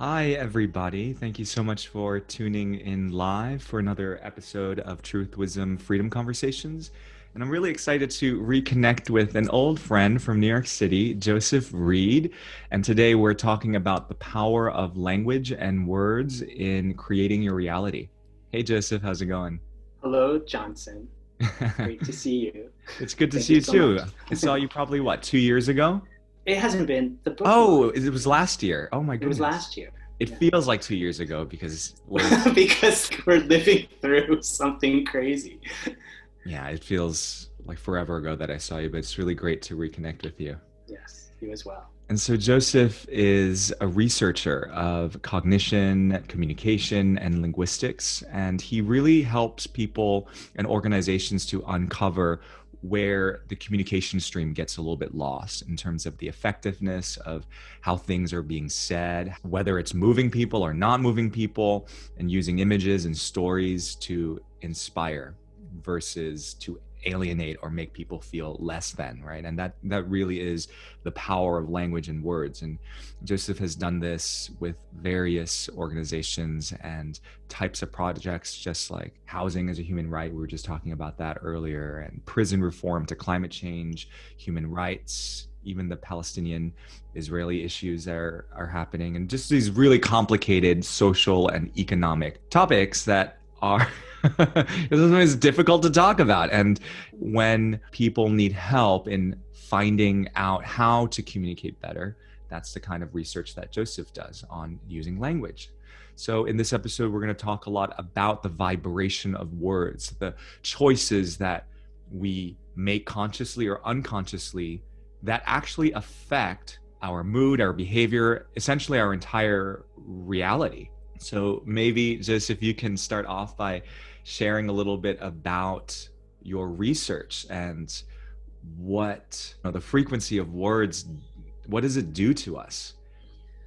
Hi, everybody. Thank you so much for tuning in live for another episode of Truth, Wisdom, Freedom Conversations. And I'm really excited to reconnect with an old friend from New York City, Joseph Reid. And today we're talking about the power of language and words in creating your reality. Hey, Joseph, how's it going? Hello, Johnson. Great to see you. It's good to Thank see you you so too. much. I saw you probably, what, 2 years ago? It hasn't been the book Oh, launch. it was last year. Oh my It was goodness. last year. It Yeah. feels like 2 years ago because we're Because we're living through something crazy. Yeah, it feels like forever ago that I saw you, but it's really great to reconnect with you. Yes, you as well. And so Joseph is a researcher of cognition, communication, and linguistics, and he really helps people and organizations to uncover where the communication stream gets a little bit lost in terms of the effectiveness of how things are being said, whether it's moving people or not moving people, and using images and stories to inspire versus to alienate or make people feel less than, right? And that really is the power of language and words. And Joseph has done this with various organizations and types of projects, just like housing as a human right. We were just talking about that earlier, and prison reform to climate change, human rights, even the Palestinian Israeli issues that are happening, and just these really complicated social and economic topics that are sometimes difficult to talk about. And when people need help in finding out how to communicate better, that's the kind of research that Joseph does on using language. So, in this episode, we're going to talk a lot about the vibration of words, the choices that we make consciously or unconsciously that actually affect our mood, our behavior, essentially our entire reality. So, maybe just if you can start off by sharing a little bit about your research and the frequency of words, what does it do to us?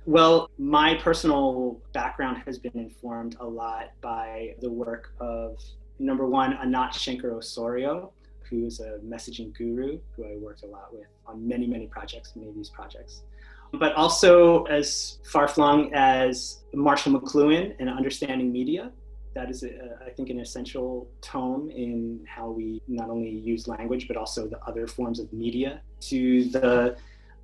Well, my personal background has been informed a lot by the work of number one, Anat Shenker Osorio, who's a messaging guru who I worked a lot with on many, many projects, many of these projects. But also as far flung as Marshall McLuhan and Understanding Media. That is, I think, an essential tome in how we not only use language, but also the other forms of media, to the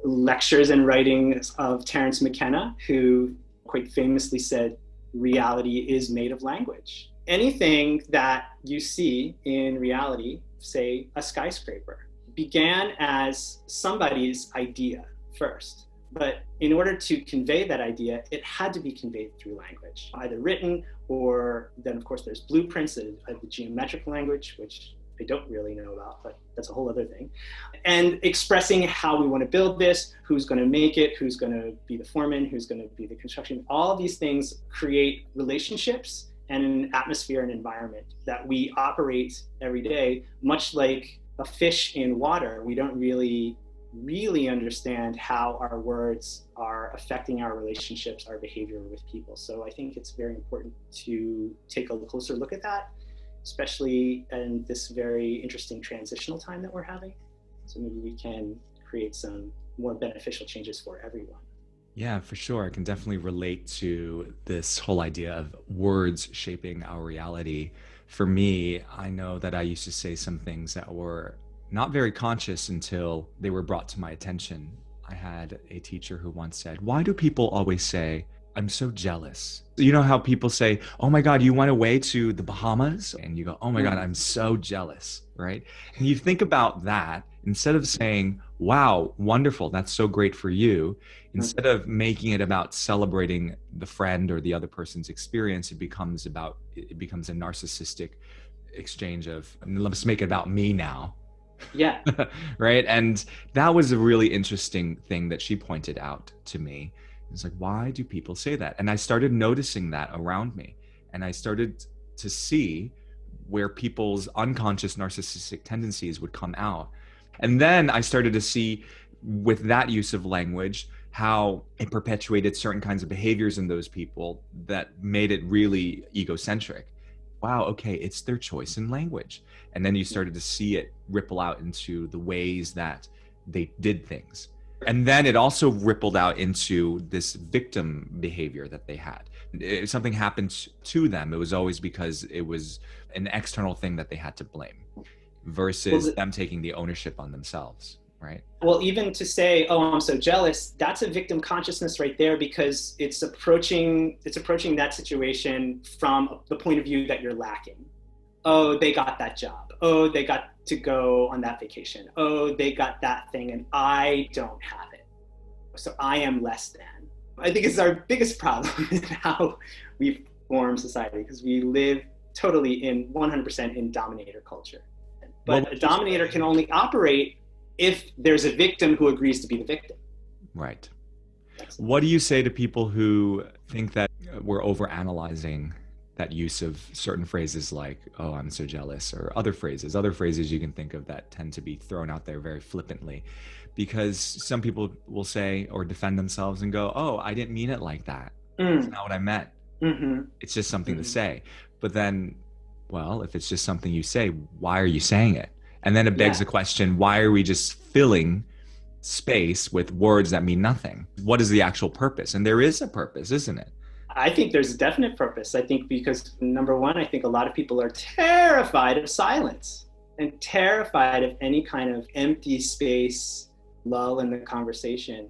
lectures and writings of Terence McKenna, who quite famously said, reality is made of language. Anything that you see in reality, say a skyscraper, began as somebody's idea first. But in order to convey that idea, it had to be conveyed through language, either written or then, of course, there's blueprints of the geometric language, which I don't really know about, but that's a whole other thing. And expressing how we want to build this, who's going to make it, who's going to be the foreman, who's going to be the construction. All of these things create relationships and an atmosphere and environment that we operate every day, much like a fish in water. We don't really understand how our words are affecting our relationships, our behavior with people. So I think it's very important to take a closer look at that, especially in this very interesting transitional time that we're having. So maybe we can create some more beneficial changes for everyone. Yeah, for sure. I can definitely relate to this whole idea of words shaping our reality. For me, I know that I used to say some things that were not very conscious until they were brought to my attention. I had a teacher who once said, "Why do people always say, I'm so jealous?" You know how people say, "Oh my God, you went away to the Bahamas?" And you go, "Oh my God, Mm. I'm so jealous," right? And you think about that instead of saying, "Wow, wonderful, that's so great for you." Instead of making it about celebrating the friend or the other person's experience, it becomes a narcissistic exchange of, let's make it about me now. Yeah. Right? And that was a really interesting thing that she pointed out to me. It's like, why do people say that? And I started noticing that around me. And I started to see where people's unconscious narcissistic tendencies would come out. And then I started to see with that use of language how it perpetuated certain kinds of behaviors in those people that made it really egocentric. Wow, okay, it's their choice in language. And then you started to see it ripple out into the ways that they did things. And then it also rippled out into this victim behavior that they had. If something happened to them, it was always because it was an external thing that they had to blame versus them taking the ownership on themselves, right? Well, even to say, oh, I'm so jealous, that's a victim consciousness right there, because it's approaching that situation from the point of view that you're lacking. Oh, they got that job. Oh, they got to go on that vacation. Oh, they got that thing and I don't have it. So I am less than. I think it's our biggest problem in how we form society, because we live totally in 100% in dominator culture. But a dominator can only operate if there's a victim who agrees to be the victim. Right. What do you say to people who think that we're overanalyzing that use of certain phrases like, oh, I'm so jealous, or other phrases you can think of that tend to be thrown out there very flippantly? Because some people will say or defend themselves and go, oh, I didn't mean it like that. That's not what I meant. It's just something to say. But then, well, if it's just something you say, why are you saying it? And then it begs the question, why are we just filling space with words that mean nothing? What is the actual purpose? And there is a purpose, isn't it? I think there's a definite purpose. I think because, number one, I think a lot of people are terrified of silence and terrified of any kind of empty space, lull in the conversation.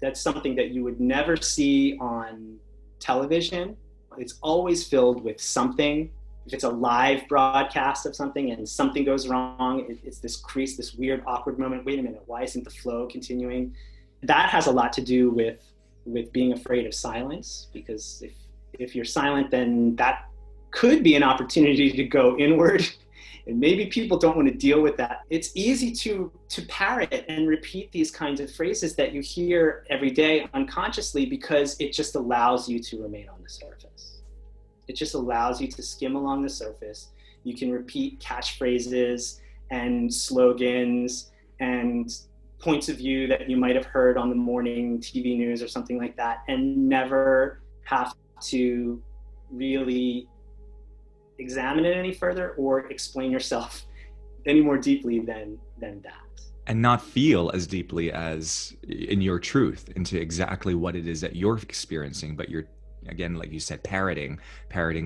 That's something that you would never see on television. It's always filled with something. If it's a live broadcast of something and something goes wrong, it's this crease, this weird, awkward moment. Wait a minute, why isn't the flow continuing? That has a lot to do with being afraid of silence, because if you're silent, then that could be an opportunity to go inward, and maybe people don't want to deal with that. It's easy to parrot and repeat these kinds of phrases that you hear every day unconsciously, because it just allows you to remain on the surface. It just allows you to skim along the surface. You can repeat catchphrases and slogans and points of view that you might have heard on the morning TV news or something like that, and never have to really examine it any further or explain yourself any more deeply than that. And not feel as deeply as in your truth into exactly what it is that you're experiencing, but you're, again, like you said, parroting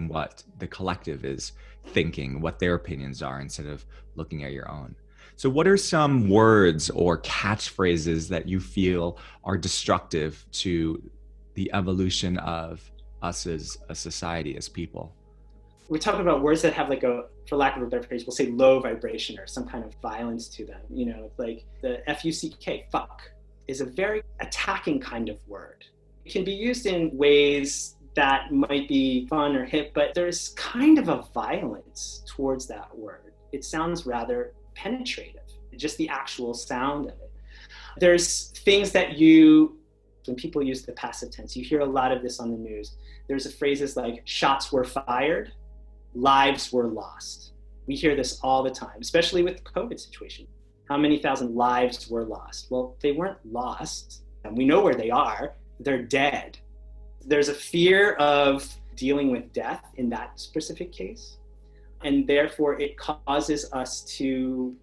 what the collective is thinking, what their opinions are, instead of looking at your own. So what are some words or catchphrases that you feel are destructive to the evolution of us as a society, as people? We're talking about words that have, like, for lack of a better phrase, we'll say low vibration or some kind of violence to them. You know, like the F-U-C-K, fuck, is a very attacking kind of word. It can be used in ways that might be fun or hip, but there's kind of a violence towards that word. It sounds rather penetrative, just the actual sound of it. There's things that when people use the passive tense, you hear a lot of this on the news. There's phrases like shots were fired, lives were lost. We hear this all the time, especially with the COVID situation. How many thousand lives were lost? Well, they weren't lost, and we know where they are. They're dead. There's a fear of dealing with death in that specific case. And therefore it causes us to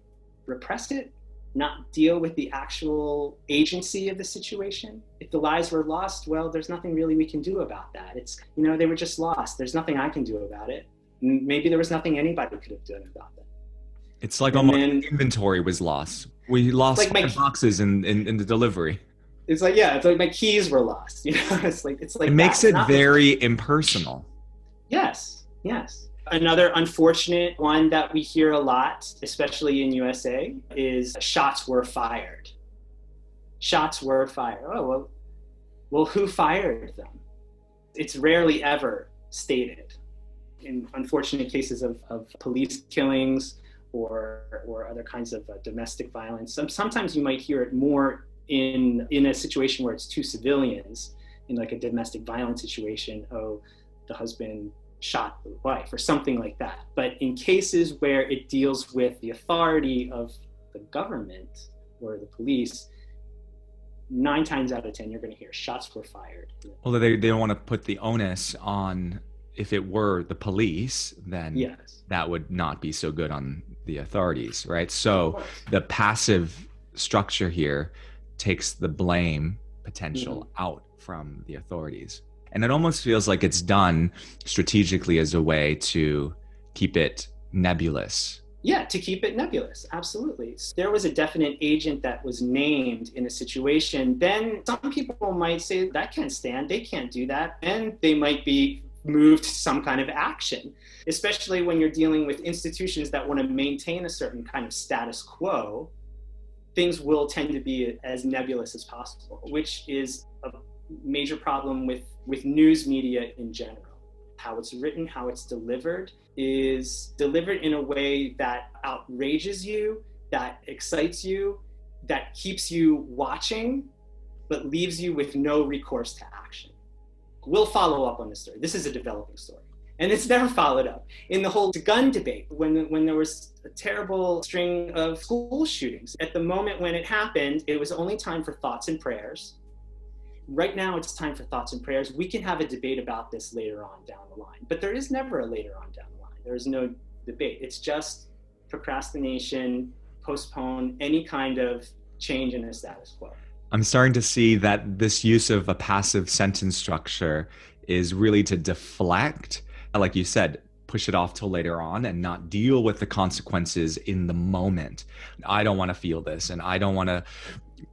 repress it, not deal with the actual agency of the situation. If the lives were lost, well, there's nothing really we can do about that. It's, they were just lost. There's nothing I can do about it. Maybe there was nothing anybody could have done about that. It's like almost inventory was lost. We lost like 5 boxes in the delivery. It's like, yeah, it's like my keys were lost. It's like it makes it very impersonal. Yes. Another unfortunate one that we hear a lot, especially in USA, is shots were fired. Shots were fired. Oh, well, who fired them? It's rarely ever stated. In unfortunate cases of police killings or other kinds of domestic violence, sometimes you might hear it more in a situation where it's 2 civilians, in like a domestic violence situation. Oh, the husband shot the wife or something like that. But in cases where it deals with the authority of the government or the police, 9 times out of 10 you're going to hear shots were fired. Well, they don't want to put the onus on. If it were the police, then yes, that would not be so good on the authorities, right? So the passive structure here takes the blame potential out from the authorities. And it almost feels like it's done strategically as a way to keep it nebulous. Yeah, to keep it nebulous, absolutely. There was a definite agent that was named in a situation, then some people might say that can't stand, they can't do that, and they might be moved to some kind of action, especially when you're dealing with institutions that want to maintain a certain kind of status quo. Things will tend to be as nebulous as possible, which is a major problem with news media in general. How it's written, how it's delivered is delivered in a way that outrages you, that excites you, that keeps you watching, but leaves you with no recourse to action. We'll follow up on this story. This is a developing story. And it's never followed up. In the whole gun debate, when there was a terrible string of school shootings, at the moment when it happened, it was only time for thoughts and prayers. Right now, it's time for thoughts and prayers. We can have a debate about this later on down the line, but there is never a later on down the line. There is no debate. It's just procrastination, postpone any kind of change in the status quo. I'm starting to see that this use of a passive sentence structure is really to deflect, like you said, push it off till later on and not deal with the consequences in the moment. I don't want to feel this, and I don't want to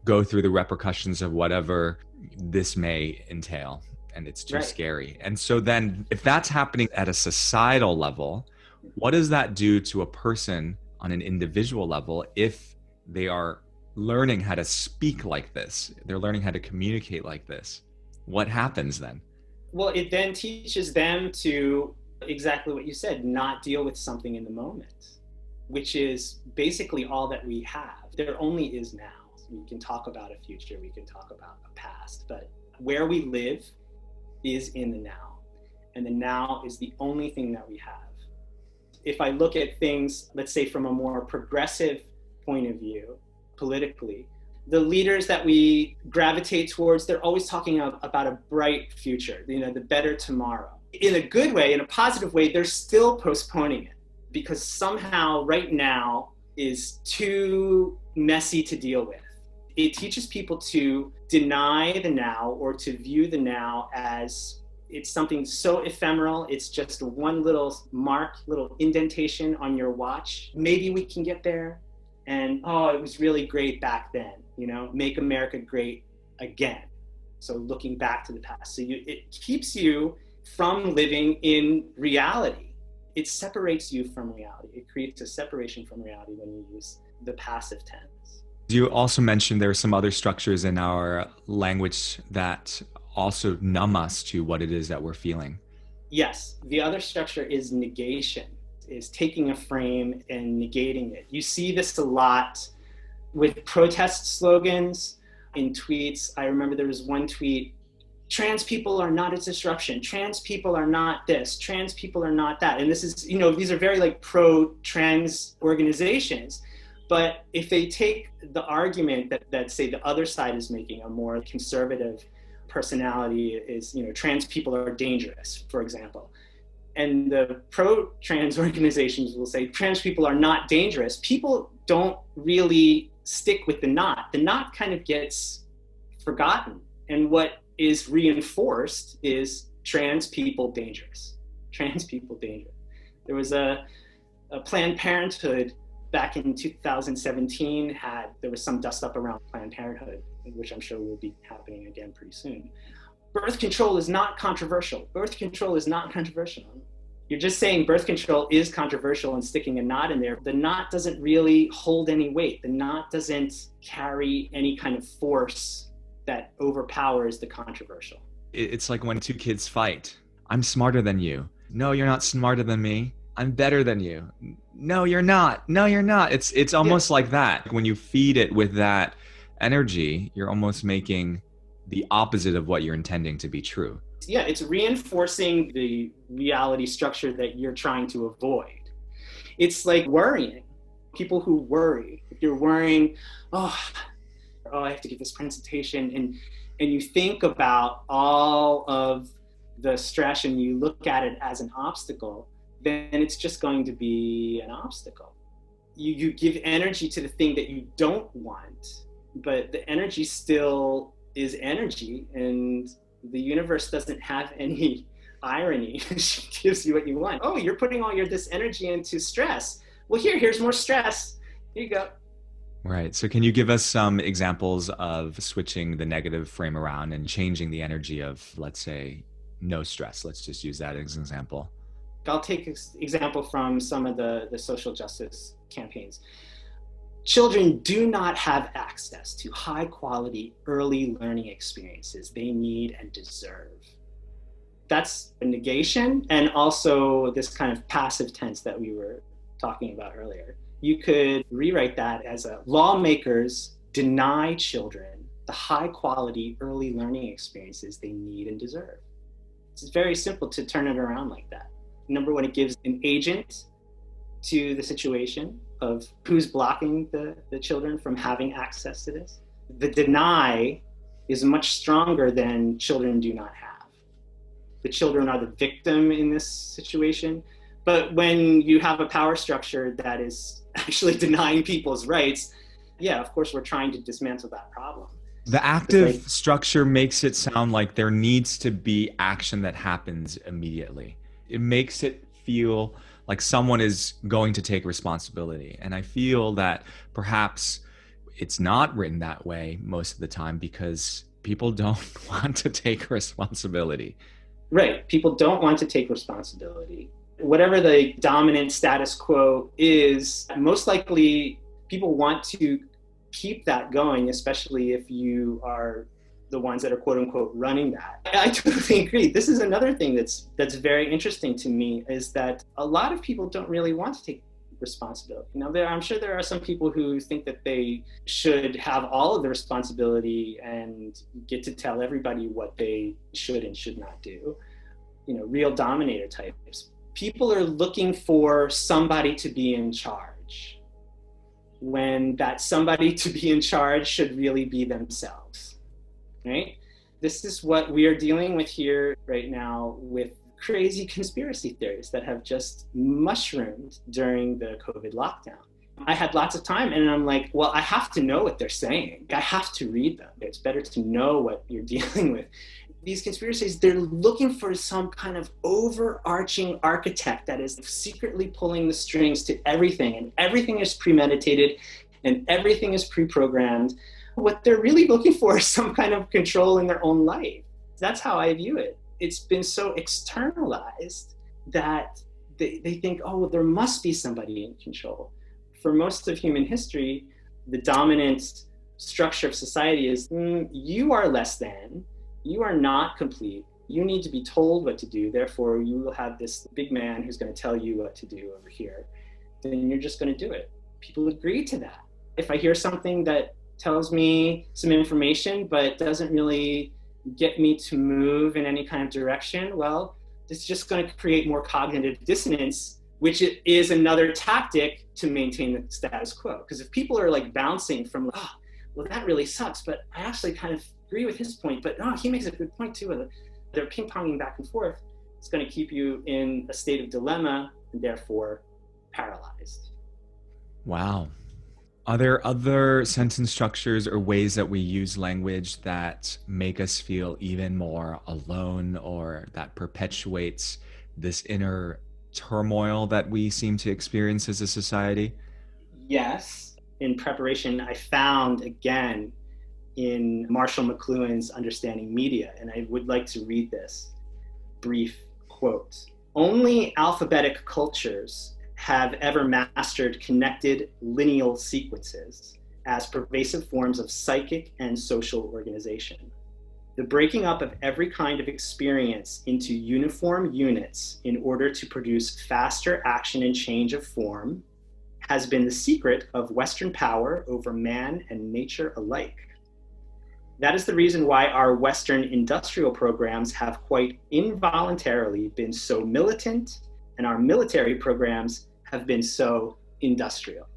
go through the repercussions of whatever this may entail, and it's too scary. And so then if that's happening at a societal level, what does that do to a person on an individual level if they are learning how to speak like this, they're learning how to communicate like this? What happens then? Well, it then teaches them to, exactly what you said, not deal with something in the moment, which is basically all that we have. There only is now. We can talk about a future, we can talk about a past, but where we live is in the now. And the now is the only thing that we have. If I look at things, let's say from a more progressive point of view, politically, the leaders that we gravitate towards, they're always talking about a bright future, the better tomorrow. In a good way, in a positive way, they're still postponing it because somehow right now is too messy to deal with. It teaches people to deny the now or to view the now as it's something so ephemeral. It's just one little mark, little indentation on your watch. Maybe we can get there. And, oh, it was really great back then, make America great again. So looking back to the past. So it keeps you from living in reality. It separates you from reality. It creates a separation from reality when you use the passive tense. You also mentioned there are some other structures in our language that also numb us to what it is that we're feeling. Yes. The other structure is negation, is taking a frame and negating it. You see this a lot with protest slogans in tweets. I remember there was one tweet, trans people are not a disruption. Trans people are not this. Trans people are not that. And this is, these are very pro-trans organizations. But if they take the argument that say the other side is making, a more conservative personality is, trans people are dangerous, for example. And the pro-trans organizations will say trans people are not dangerous. People don't really stick with the not. The not kind of gets forgotten. And what is reinforced is trans people dangerous. Trans people dangerous. There was a Planned Parenthood back in 2017 there was some dust up around Planned Parenthood, which I'm sure will be happening again pretty soon. Birth control is not controversial. Birth control is not controversial. You're just saying birth control is controversial and sticking a knot in there. The knot doesn't really hold any weight. The knot doesn't carry any kind of force that overpowers the controversial. It's like when two kids fight. I'm smarter than you. No, you're not smarter than me. I'm better than you. No, you're not. No, you're not. It's almost like that. When you feed it with that energy, you're almost making the opposite of what you're intending to be true. Yeah, it's reinforcing the reality structure that you're trying to avoid. It's like worrying. People who worry, if you're worrying, oh, I have to give this presentation, and you think about all of the stress and you look at it as an obstacle, then it's just going to be an obstacle. You give energy to the thing that you don't want, but the energy still is energy, and the universe doesn't have any irony. She gives you what you want. Oh, you're putting all this energy into stress. Well, here's more stress. Here you go. Right. So can you give us some examples of switching the negative frame around and changing the energy of, let's say, no stress? Let's just use that as an example. I'll take an example from some of the social justice campaigns. Children do not have access to high quality early learning experiences they need and deserve. That's a negation, and also this kind of passive tense that we were talking about earlier. You could rewrite that as lawmakers deny children the high quality early learning experiences they need and deserve. It's very simple to turn it around like that. Number one, it gives an agent to the situation of who's blocking the children from having access to this. The deny is much stronger than children do not have. The children are the victim in this situation. But when you have a power structure that is actually denying people's rights, yeah, of course, we're trying to dismantle that problem. The active structure makes it sound like there needs to be action that happens immediately. It makes it feel like someone is going to take responsibility. And I feel that perhaps it's not written that way most of the time because people don't want to take responsibility. Right. People don't want to take responsibility. Whatever the dominant status quo is, most likely people want to keep that going, especially if you are the ones that are quote unquote running that. I totally agree. This is another thing that's very interesting to me, is that a lot of people don't really want to take responsibility. Now, I'm sure there are some people who think that they should have all of the responsibility and get to tell everybody what they should and should not do. Real dominator types. People are looking for somebody to be in charge, when that somebody to be in charge should really be themselves, right? This is what we are dealing with here right now with crazy conspiracy theories that have just mushroomed during the COVID lockdown. I had lots of time and I'm like, well, I have to know what they're saying. I have to read them. It's better to know what you're dealing with. These conspiracies, they're looking for some kind of overarching architect that is secretly pulling the strings to everything, and everything is premeditated and everything is pre-programmed. What they're really looking for is some kind of control in their own life. That's how I view it. It's been so externalized that they think, oh, well, there must be somebody in control. For most of human history, the dominant structure of society is you are less than. You are not complete. You need to be told what to do. Therefore, you will have this big man who's going to tell you what to do over here. Then you're just going to do it. People agree to that. If I hear something that tells me some information but doesn't really get me to move in any kind of direction, well, it's just going to create more cognitive dissonance, which is another tactic to maintain the status quo. Because if people are like bouncing from, oh, well, that really sucks, but I actually kind of agree with his point, but no, he makes a good point too. They're ping-ponging back and forth. It's going to keep you in a state of dilemma and therefore paralyzed. Wow. Are there other sentence structures or ways that we use language that make us feel even more alone, or that perpetuates this inner turmoil that we seem to experience as a society? Yes. In preparation, I found again in Marshall McLuhan's Understanding Media, and I would like to read this brief quote. Only alphabetic cultures have ever mastered connected lineal sequences as pervasive forms of psychic and social organization. The breaking up of every kind of experience into uniform units in order to produce faster action and change of form has been the secret of Western power over man and nature alike. That is the reason why our Western industrial programs have quite involuntarily been so militant, and our military programs have been so industrial.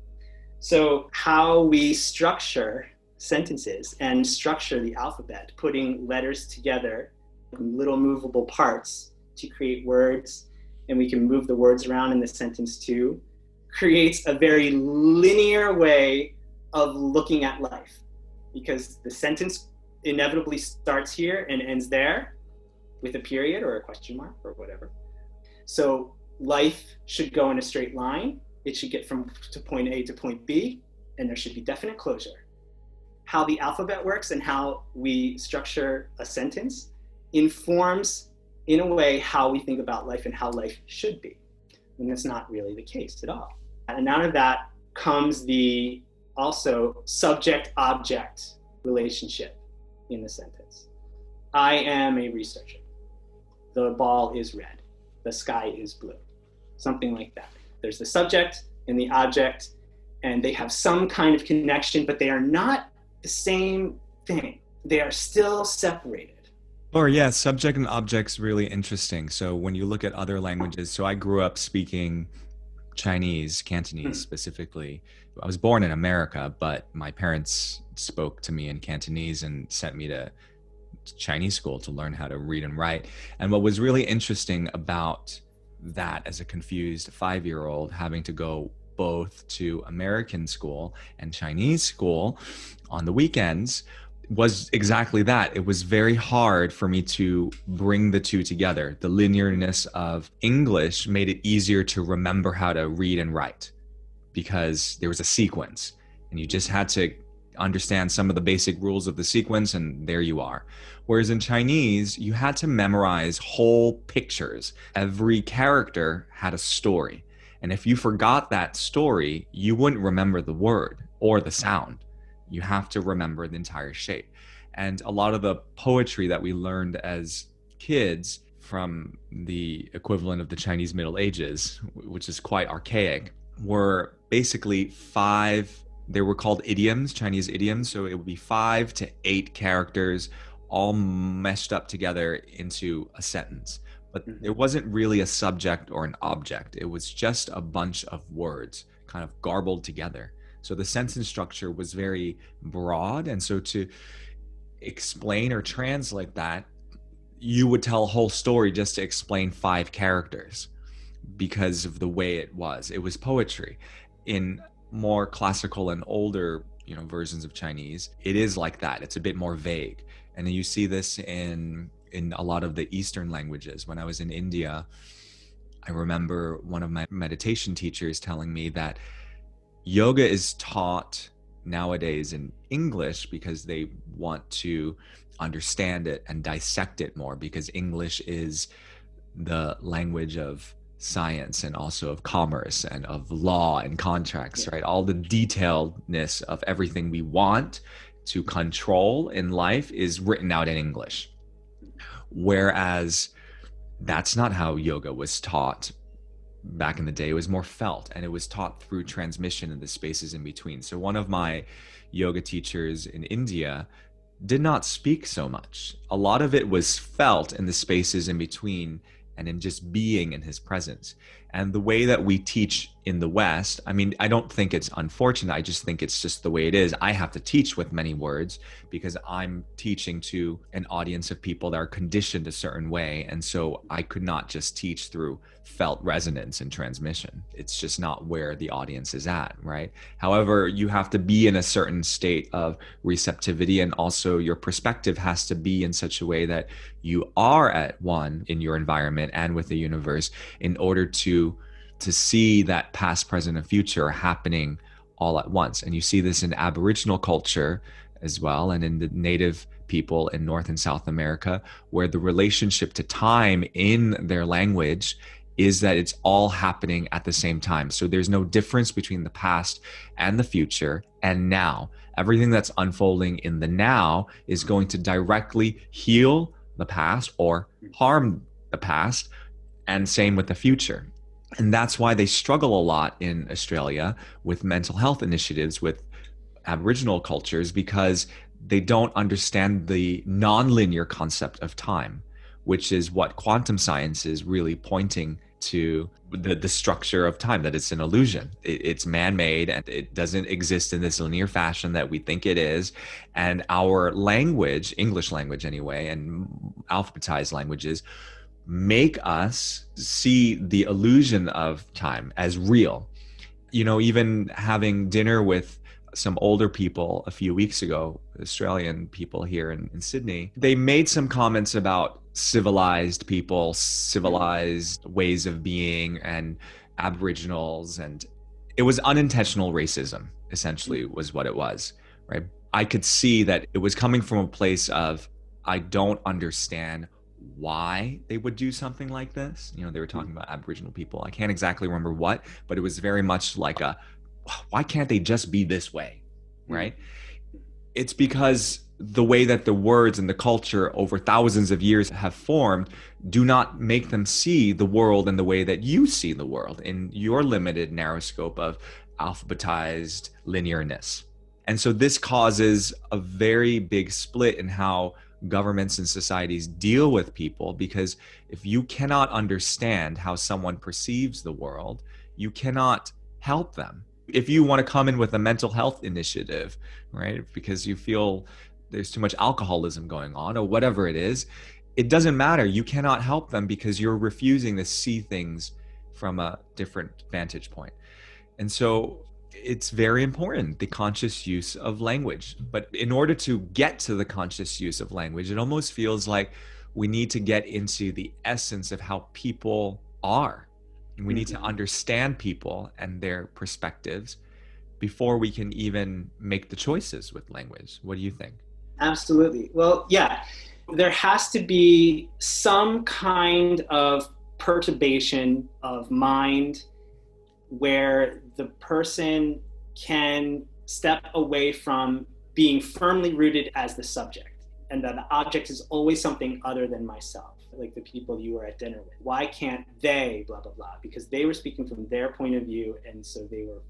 So how we structure sentences and structure the alphabet, putting letters together, little movable parts to create words, and we can move the words around in the sentence too, creates a very linear way of looking at life. because the sentence inevitably starts here and ends there with a period or a question mark or whatever. So life should go in a straight line. It should get from to point A to point B, and there should be definite closure. How the alphabet works and how we structure a sentence informs, in a way, how we think about life and how life should be. And that's not really the case at all. And out of that comes the also subject-object relationship in the sentence. I am a researcher. The ball is red. The sky is blue. Something like that. There's the subject and the object, and they have some kind of connection, but they are not the same thing. They are still separated. Or yeah, subject and object's really interesting. So when you look at other languages, so I grew up speaking Chinese, Cantonese specifically. I was born in America, but my parents spoke to me in Cantonese and sent me to Chinese school to learn how to read and write. And what was really interesting about that as a confused 5-year-old having to go both to American school and Chinese school on the weekends was exactly that. It was very hard for me to bring the two together. The linearness of English made it easier to remember how to read and write because there was a sequence and you just had to understand some of the basic rules of the sequence and there you are. Whereas in Chinese, you had to memorize whole pictures. Every character had a story. And if you forgot that story, you wouldn't remember the word or the sound. You have to remember the entire shape. And a lot of the poetry that we learned as kids from the equivalent of the Chinese Middle Ages, which is quite archaic, were basically they were called idioms, Chinese idioms. So it would be 5 to 8 characters all meshed up together into a sentence. But there wasn't really a subject or an object. It was just a bunch of words kind of garbled together. So the sentence structure was very broad. And so to explain or translate that, you would tell a whole story just to explain 5 characters because of the way it was. It was poetry. In more classical and older, versions of Chinese, it is like that. It's a bit more vague. And then you see this in a lot of the Eastern languages. When I was in India, I remember one of my meditation teachers telling me that yoga is taught nowadays in English because they want to understand it and dissect it more, because English is the language of science and also of commerce and of law and contracts, right? All the detailedness of everything we want to control in life is written out in English. Whereas that's not how yoga was taught back in the day. It was more felt, and it was taught through transmission in the spaces in between. So one of my yoga teachers in India did not speak so much. A lot of it was felt in the spaces in between and in just being in his presence. And the way that we teach in the West, I mean, I don't think it's unfortunate. I just think it's just the way it is. I have to teach with many words because I'm teaching to an audience of people that are conditioned a certain way. And so I could not just teach through felt resonance and transmission. It's just not where the audience is at, right? However, you have to be in a certain state of receptivity, and also your perspective has to be in such a way that you are at one in your environment and with the universe in order to see that past, present, and future happening all at once. And you see this in Aboriginal culture as well, and in the native people in North and South America, where the relationship to time in their language is that it's all happening at the same time. So there's no difference between the past and the future and now. Everything that's unfolding in the now is going to directly heal the past or harm the past, and same with the future. And that's why they struggle a lot in Australia with mental health initiatives with Aboriginal cultures, because they don't understand the nonlinear concept of time, which is what quantum science is really pointing to, the structure of time, that it's an illusion. It's man-made and it doesn't exist in this linear fashion that we think it is. And our language, English language anyway, and alphabetized languages, make us see the illusion of time as real. Even having dinner with some older people a few weeks ago, Australian people here in Sydney. They made some comments about civilized people, civilized ways of being, and Aboriginals, and it was unintentional racism, essentially, was what it was, right? I could see that it was coming from a place of, I don't understand why they would do something like this. You know, they were talking about Aboriginal people. I can't exactly remember what, but it was very much like a, why can't they just be this way, right? It's because the way that the words and the culture over thousands of years have formed do not make them see the world in the way that you see the world in your limited narrow scope of alphabetized linearness. And so this causes a very big split in how governments and societies deal with people, because if you cannot understand how someone perceives the world, you cannot help them. If you want to come in with a mental health initiative, right, because you feel there's too much alcoholism going on or whatever it is, it doesn't matter. You cannot help them because you're refusing to see things from a different vantage point. And so it's very important, the conscious use of language. But in order to get to the conscious use of language, it almost feels like we need to get into the essence of how people are. And we need to understand people and their perspectives before we can even make the choices with language. What do you think? Absolutely. Well, yeah, there has to be some kind of perturbation of mind where the person can step away from being firmly rooted as the subject, and that the object is always something other than myself, like the people you were at dinner with. Why can't they, blah, blah, blah? Because they were speaking from their point of view, and so they were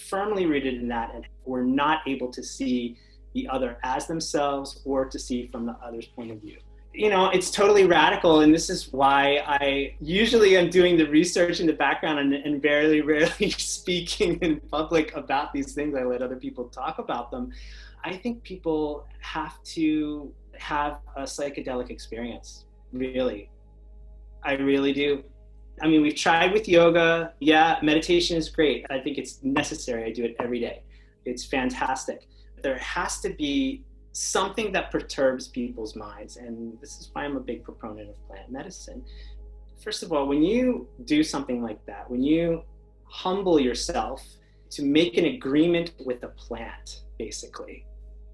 firmly rooted in that and were not able to see the other as themselves or to see from the other's point of view. You know, it's totally radical, and this is why I usually am doing the research in the background and very rarely speaking in public about these things. I let other people talk about them. I think people have to have a psychedelic experience, really. I really do. I mean, we've tried with yoga. Yeah, meditation is great. I think it's necessary. I do it every day. It's fantastic. There has to be something that perturbs people's minds. And this is why I'm a big proponent of plant medicine. First of all, when you do something like that, when you humble yourself to make an agreement with the plant, basically,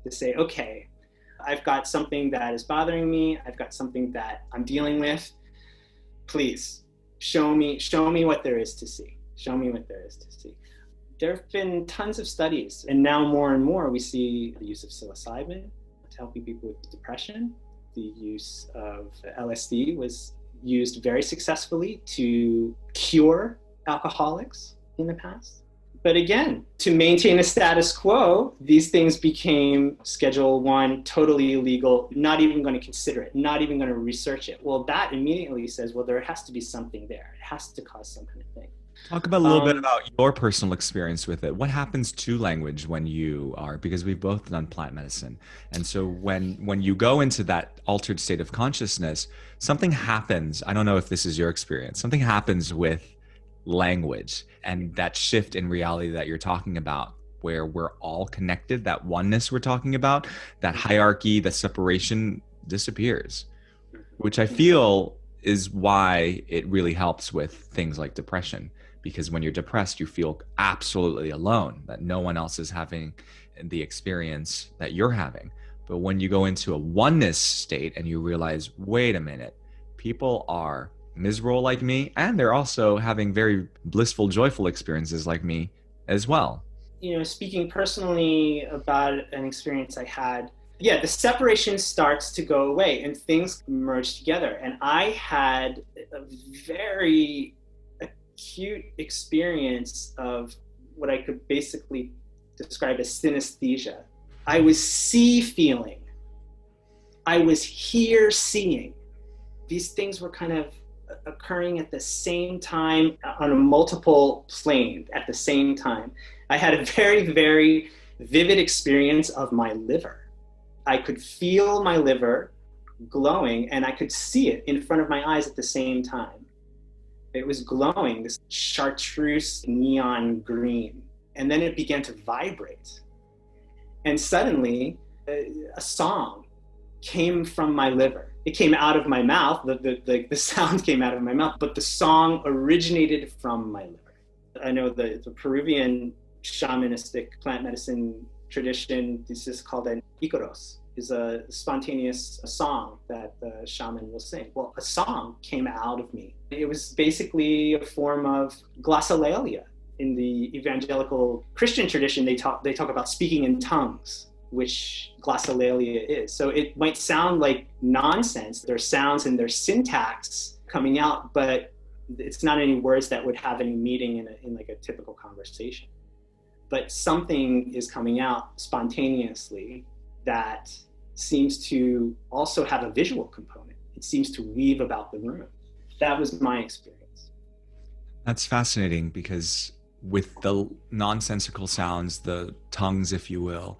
to say, okay, I've got something that is bothering me. I've got something that I'm dealing with. Please show me what there is to see. Show me what there is to see. There have been tons of studies, and now more and more we see the use of psilocybin to helping people with depression. The use of LSD was used very successfully to cure alcoholics in the past. But again, to maintain a status quo, these things became Schedule 1, totally illegal, not even going to consider it, not even going to research it. Well, that immediately says, well, there has to be something there. It has to cause some kind of thing. Talk about a little bit about your personal experience with it. What happens to language when you are, because we've both done plant medicine. And so when you go into that altered state of consciousness, something happens. I don't know if this is your experience. Something happens with language and that shift in reality that you're talking about, where we're all connected, that oneness we're talking about, that hierarchy, the separation disappears, which I feel is why it really helps with things like depression. Because when you're depressed, you feel absolutely alone, that no one else is having the experience that you're having. But when you go into a oneness state and you realize, wait a minute, people are miserable like me, and they're also having very blissful, joyful experiences like me as well. You know, speaking personally about an experience I had, yeah, the separation starts to go away and things merge together. And I had a very acute experience of what I could basically describe as synesthesia. I was feeling. I was seeing. These things were kind of occurring at the same time on a multiple plane at the same time. I had a very, very vivid experience of my liver. I could feel my liver glowing and I could see it in front of my eyes at the same time. It was glowing, this chartreuse neon green. And then it began to vibrate. And suddenly, a song came from my liver. It came out of my mouth, the sound came out of my mouth, but the song originated from my liver. I know the Peruvian shamanistic plant medicine tradition, this is called an icaros, is a spontaneous song that the shaman will sing. Well, a song came out of me. It was basically a form of glossolalia. In the evangelical Christian tradition, they talk about speaking in tongues, which glossolalia is. So it might sound like nonsense. There's sounds and there's syntax coming out, but it's not any words that would have any meaning in like a typical conversation. But something is coming out spontaneously that seems to also have a visual component. It seems to weave about the room. That was my experience. That's fascinating, because with the nonsensical sounds, the tongues, if you will,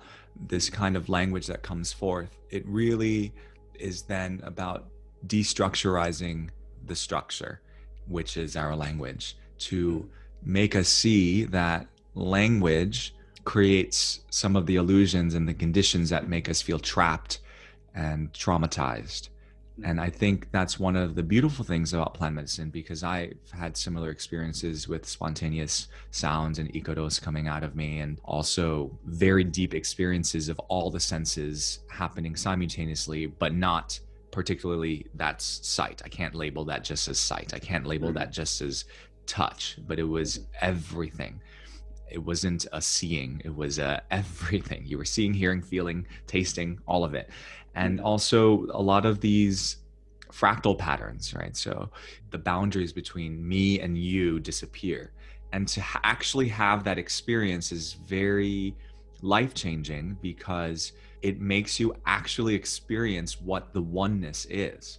this kind of language that comes forth, it really is then about destructurizing the structure, which is our language, to make us see that language creates some of the illusions and the conditions that make us feel trapped and traumatized. And I think that's one of the beautiful things about plant medicine, because I've had similar experiences with spontaneous sounds and icaros coming out of me, and also very deep experiences of all the senses happening simultaneously, but not particularly that's sight. I can't label that just as sight. I can't label that just as touch, but it was everything. It wasn't a seeing, it was everything. You were seeing, hearing, feeling, tasting, all of it. And also a lot of these fractal patterns, right? So the boundaries between me and you disappear. And to actually have that experience is very life-changing, because it makes you actually experience what the oneness is.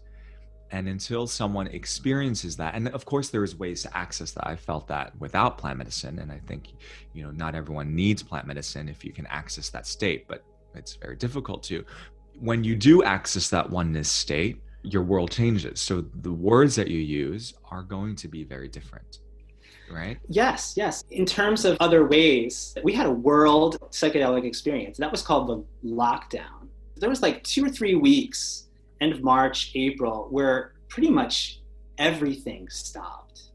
And until someone experiences that, and of course there's ways to access that. I felt that without plant medicine, and I think, not everyone needs plant medicine if you can access that state, but it's very difficult to. When you do access that oneness state, your world changes. So the words that you use are going to be very different, right? Yes. In terms of other ways, we had a world psychedelic experience. That was called the lockdown. There was like 2 or 3 weeks, end of March, April, where pretty much everything stopped.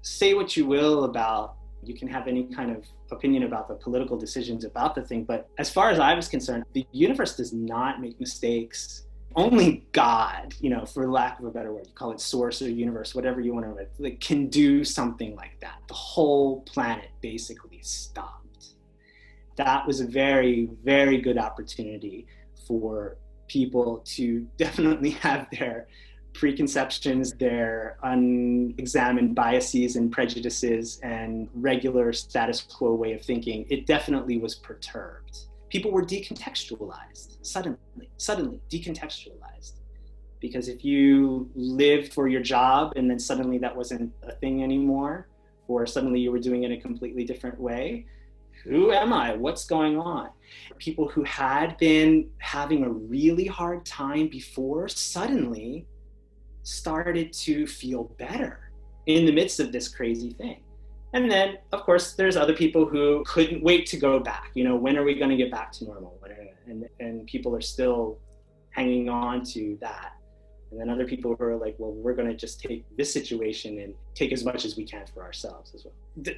Say what you will about, you can have any kind of opinion about the political decisions about the thing, but as far as I was concerned, the universe does not make mistakes. Only God, for lack of a better word, you call it source or universe, whatever you want to, can do something like that. The whole planet basically stopped. That was a very, very good opportunity for people to definitely have their preconceptions, their unexamined biases and prejudices and regular status quo way of thinking. It definitely was perturbed. People were decontextualized, suddenly decontextualized. Because if you lived for your job and then suddenly that wasn't a thing anymore, or suddenly you were doing it a completely different way, who am I? What's going on? People who had been having a really hard time before suddenly started to feel better in the midst of this crazy thing. And then, of course, there's other people who couldn't wait to go back. When are we going to get back to normal? And people are still hanging on to that. And then other people who are like, well, we're going to just take this situation and take as much as we can for ourselves as well.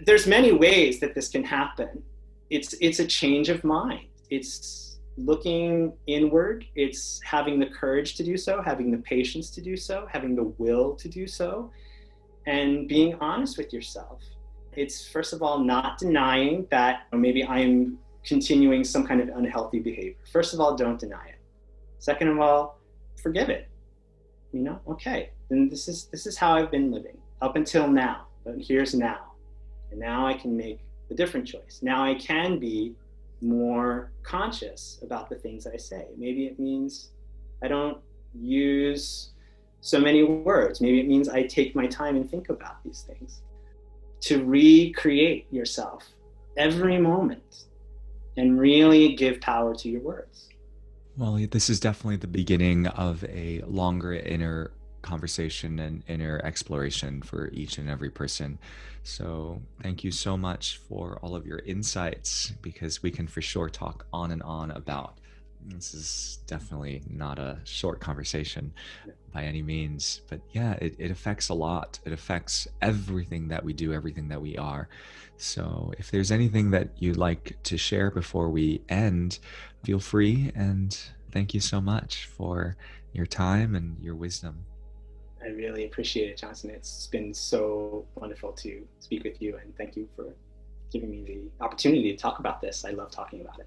There's many ways that this can happen. It's a change of mind. It's looking inward. It's having the courage to do so, having the patience to do so, having the will to do so, and being honest with yourself. It's, first of all, not denying that maybe I'm continuing some kind of unhealthy behavior. First of all, don't deny it. Second of all, forgive it. Okay, then this is how I've been living up until now, but here's now. And now I can make a different choice. Now I can be more conscious about the things I say. Maybe it means I don't use so many words. Maybe it means I take my time and think about these things. To recreate yourself every moment and really give power to your words. Well, this is definitely the beginning of a longer inner conversation and inner exploration for each and every person. So thank you so much for all of your insights, because we can for sure talk on and on about this. Is definitely not a short conversation by any means, but yeah, it affects a lot. It affects everything that we do, everything that we are. So if there's anything that you'd like to share before we end, feel free. And thank you so much for your time and your wisdom. I really appreciate it, Johnson. It's been so wonderful to speak with you, and thank you for giving me the opportunity to talk about this. I love talking about it.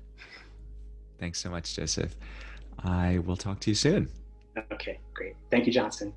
Thanks so much, Joseph. I will talk to you soon. Okay, great. Thank you, Johnson.